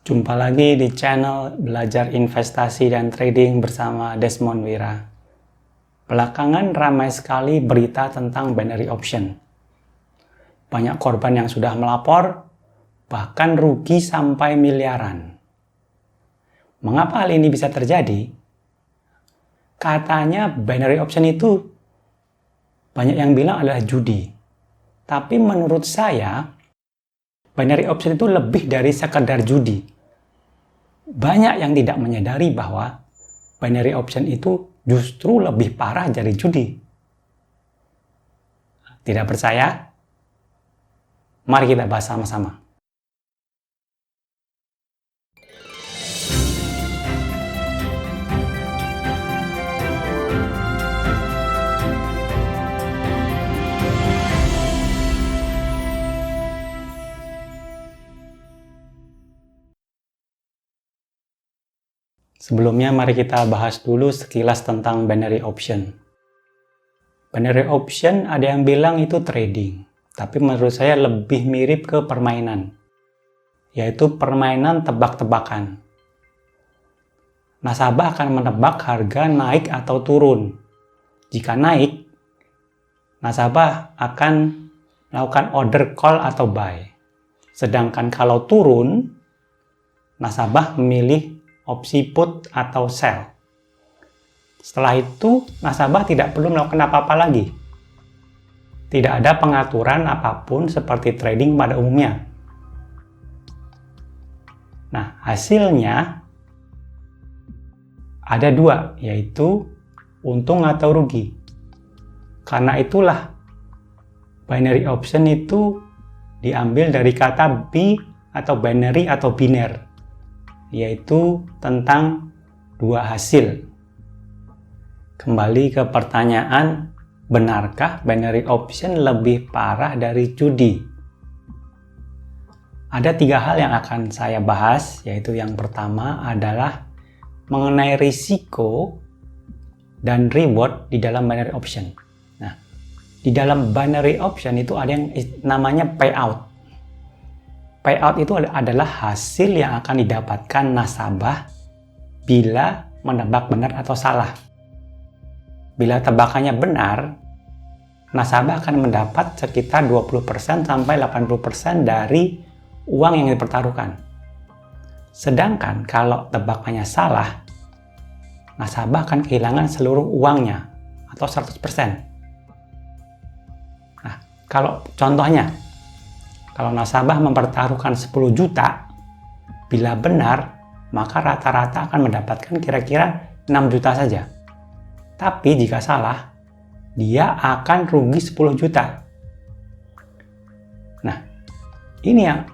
Jumpa lagi di channel Belajar Investasi dan Trading bersama Desmond Wira. Belakangan ramai sekali berita tentang binary option. Banyak korban yang sudah melapor, bahkan rugi sampai miliaran. Mengapa hal ini bisa terjadi? Katanya binary option itu banyak yang bilang adalah judi. Tapi menurut saya, binary option itu lebih dari sekedar judi. Banyak yang tidak menyadari bahwa binary option itu justru lebih parah dari judi. Tidak percaya? Mari kita bahas sama-sama. Sebelumnya mari kita bahas dulu sekilas tentang binary option. Binary option ada yang bilang itu trading, tapi menurut saya lebih mirip ke permainan, yaitu permainan tebak-tebakan. Nasabah akan menebak harga naik atau turun. Jika naik, nasabah akan melakukan order call atau buy. Sedangkan kalau turun, nasabah memilih opsi put atau sell. Setelah itu, nasabah tidak perlu melakukan apa-apa lagi. Tidak ada pengaturan apapun seperti trading pada umumnya. Nah, hasilnya ada dua, yaitu untung atau rugi. Karena itulah binary option itu diambil dari kata bi atau binary atau biner, yaitu tentang dua hasil. Kembali ke pertanyaan, benarkah binary option lebih parah dari judi? Ada tiga hal yang akan saya bahas, yaitu yang pertama adalah mengenai risiko dan reward di dalam binary option. Nah, di dalam binary option itu ada yang namanya payout. Payout itu adalah hasil yang akan didapatkan nasabah bila menebak benar atau salah. Bila tebakannya benar, nasabah akan mendapat sekitar 20% sampai 80% dari uang yang dipertaruhkan. Sedangkan kalau tebakannya salah, nasabah akan kehilangan seluruh uangnya atau 100%. Nah, kalau contohnya, kalau nasabah mempertaruhkan 10 juta, bila benar, maka rata-rata akan mendapatkan kira-kira 6 juta saja. Tapi jika salah, dia akan rugi 10 juta. Nah, ini yang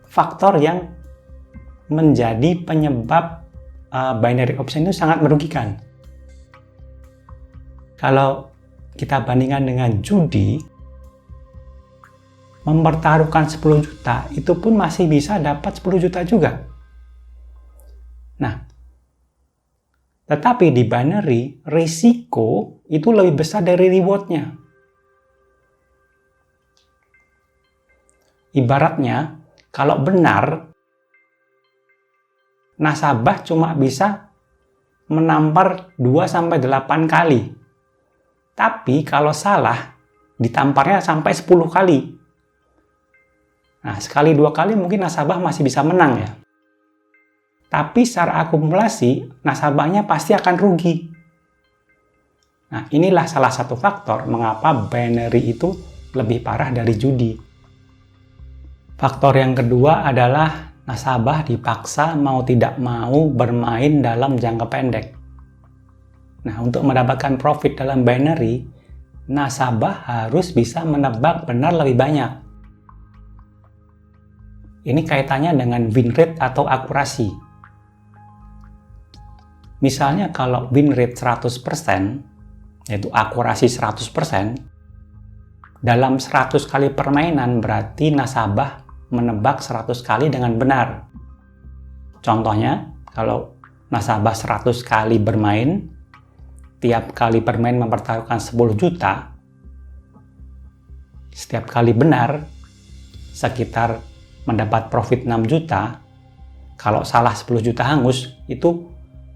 faktor yang menjadi penyebab binary option itu sangat merugikan. Kalau kita bandingkan dengan judi, mempertaruhkan 10 juta, itu pun masih bisa dapat 10 juta juga. Nah, tetapi di binary, risiko itu lebih besar dari rewardnya. Ibaratnya, kalau benar, nasabah cuma bisa menampar 2-8 kali. Tapi kalau salah, ditamparnya sampai 10 kali. Nah, sekali dua kali mungkin nasabah masih bisa menang ya. Tapi secara akumulasi, nasabahnya pasti akan rugi. Nah, inilah salah satu faktor mengapa binary itu lebih parah dari judi. Faktor yang kedua adalah nasabah dipaksa mau tidak mau bermain dalam jangka pendek. Nah, untuk mendapatkan profit dalam binary, nasabah harus bisa menebak benar lebih banyak. Ini kaitannya dengan win rate atau akurasi. Misalnya kalau win rate 100%, yaitu akurasi 100%, dalam 100 kali permainan berarti nasabah menebak 100 kali dengan benar. Contohnya, kalau nasabah 100 kali bermain, tiap kali bermain mempertaruhkan 10 juta, setiap kali benar, sekitar mendapat profit 6 juta, Kalau salah 10 juta hangus, itu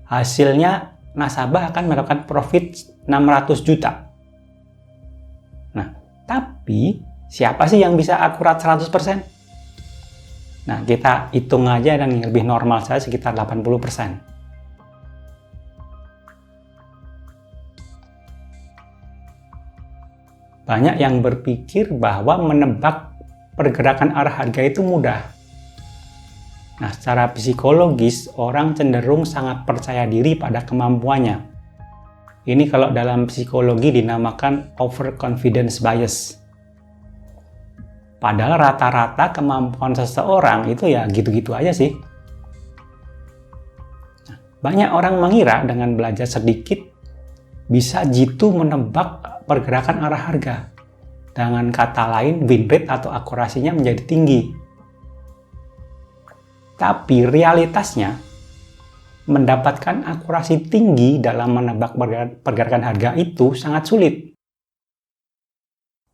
hasilnya nasabah akan mendapatkan profit 600 juta. Nah, tapi siapa sih yang bisa akurat 100%? Nah, kita hitung aja yang lebih normal saja sekitar 80%. Banyak yang berpikir bahwa menebak pergerakan arah harga itu mudah. Nah, secara psikologis, orang cenderung sangat percaya diri pada kemampuannya. Ini kalau dalam psikologi dinamakan overconfidence bias. Padahal rata-rata kemampuan seseorang itu ya gitu-gitu aja sih. Nah, banyak orang mengira dengan belajar sedikit bisa jitu menebak pergerakan arah harga. Dengan kata lain, win rate atau akurasinya menjadi tinggi. Tapi realitasnya, mendapatkan akurasi tinggi dalam menebak pergerakan harga itu sangat sulit.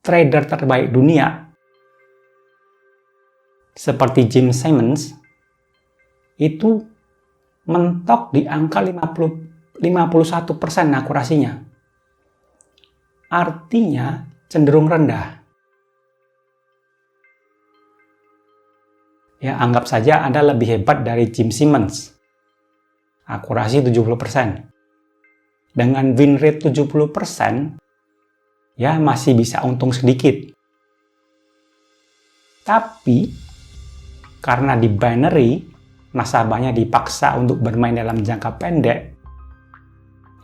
Trader terbaik dunia seperti Jim Simons itu mentok di angka 51% akurasinya. Artinya cenderung rendah. Ya, anggap saja Anda lebih hebat dari Jim Simons. Akurasi 70%. Dengan win rate 70%, ya masih bisa untung sedikit. Tapi, karena di binary, nasabahnya dipaksa untuk bermain dalam jangka pendek,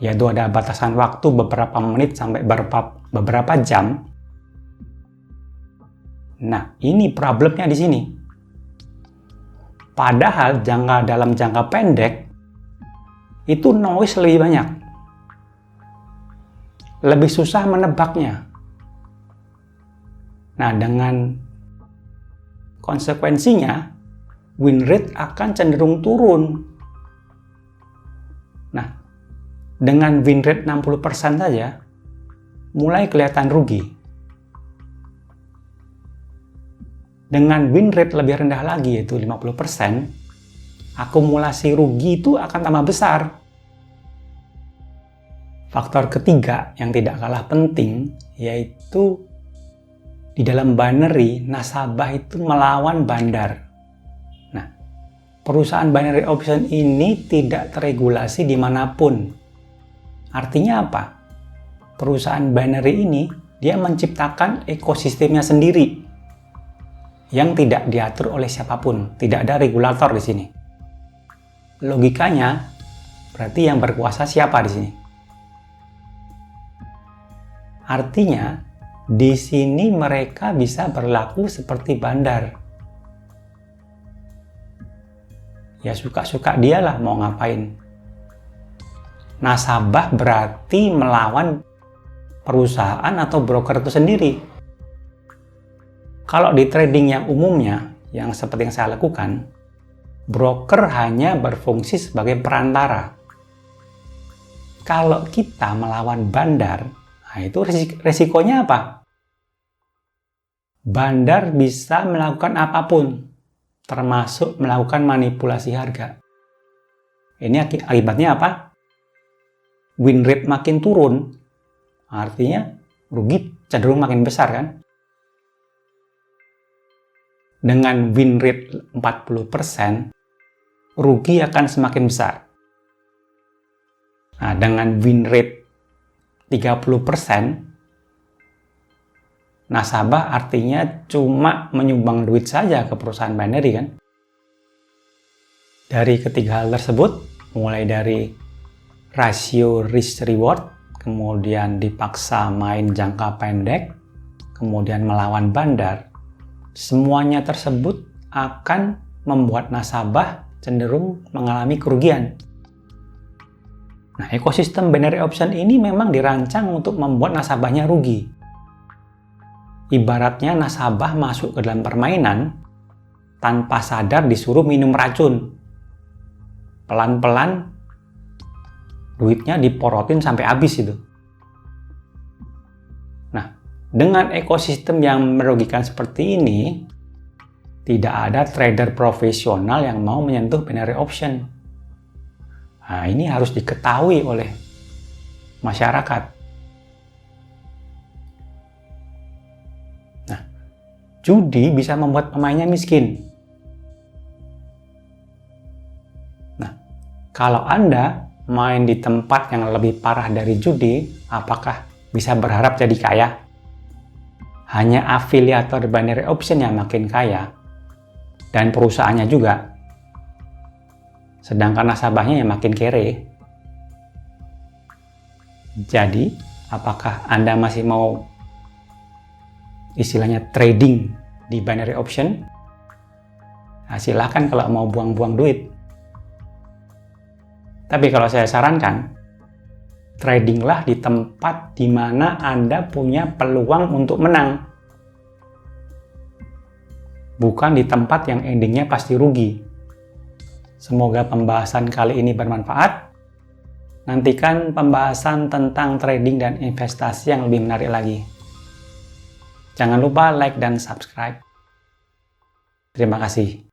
yaitu ada batasan waktu beberapa menit sampai beberapa jam. Nah, ini problemnya di sini. Padahal dalam jangka pendek, itu noise lebih banyak. Lebih susah menebaknya. Nah, dengan konsekuensinya, win rate akan cenderung turun. Nah, dengan win rate 60% saja, mulai kelihatan rugi. Dengan win rate lebih rendah lagi, yaitu 50%, akumulasi rugi itu akan tambah besar. Faktor ketiga yang tidak kalah penting, yaitu di dalam binary, nasabah itu melawan bandar. Nah, perusahaan binary option ini tidak teregulasi dimanapun. Artinya apa? Perusahaan binary ini, dia menciptakan ekosistemnya sendiri yang tidak diatur oleh siapapun. Tidak ada regulator di sini. Logikanya, berarti yang berkuasa siapa di sini? Artinya, di sini mereka bisa berlaku seperti bandar. Ya suka-suka dialah mau ngapain. Nasabah berarti melawan perusahaan atau broker itu sendiri. Kalau di trading yang umumnya, yang seperti yang saya lakukan, broker hanya berfungsi sebagai perantara. Kalau kita melawan bandar, nah itu resikonya apa? Bandar bisa melakukan apapun, termasuk melakukan manipulasi harga. Ini akibatnya apa? Win rate makin turun, artinya rugi cenderung makin besar kan? Dengan win rate 40%, rugi akan semakin besar. Nah, dengan win rate 30%, nasabah artinya cuma menyumbang duit saja ke perusahaan binary kan? Dari ketiga hal tersebut, mulai dari rasio risk-reward, kemudian dipaksa main jangka pendek, kemudian melawan bandar, semuanya tersebut akan membuat nasabah cenderung mengalami kerugian. Nah, ekosistem binary option ini memang dirancang untuk membuat nasabahnya rugi. Ibaratnya nasabah masuk ke dalam permainan tanpa sadar disuruh minum racun. Pelan-pelan duitnya diporotin sampai habis itu. Nah, dengan ekosistem yang merugikan seperti ini, Tidak ada trader profesional yang mau menyentuh binary option. Nah, ini harus diketahui oleh masyarakat. Nah, judi bisa membuat pemainnya miskin. Nah, kalau Anda main di tempat yang lebih parah dari judi, apakah bisa berharap jadi kaya? Hanya afiliator binary option yang makin kaya, dan perusahaannya juga, sedangkan nasabahnya yang makin kere. Jadi, apakah Anda masih mau istilahnya trading di binary option? Nah, silahkan kalau mau buang-buang duit. Tapi kalau saya sarankan, tradinglah di tempat di mana Anda punya peluang untuk menang. Bukan di tempat yang endingnya pasti rugi. Semoga pembahasan kali ini bermanfaat. Nantikan pembahasan tentang trading dan investasi yang lebih menarik lagi. Jangan lupa like dan subscribe. Terima kasih.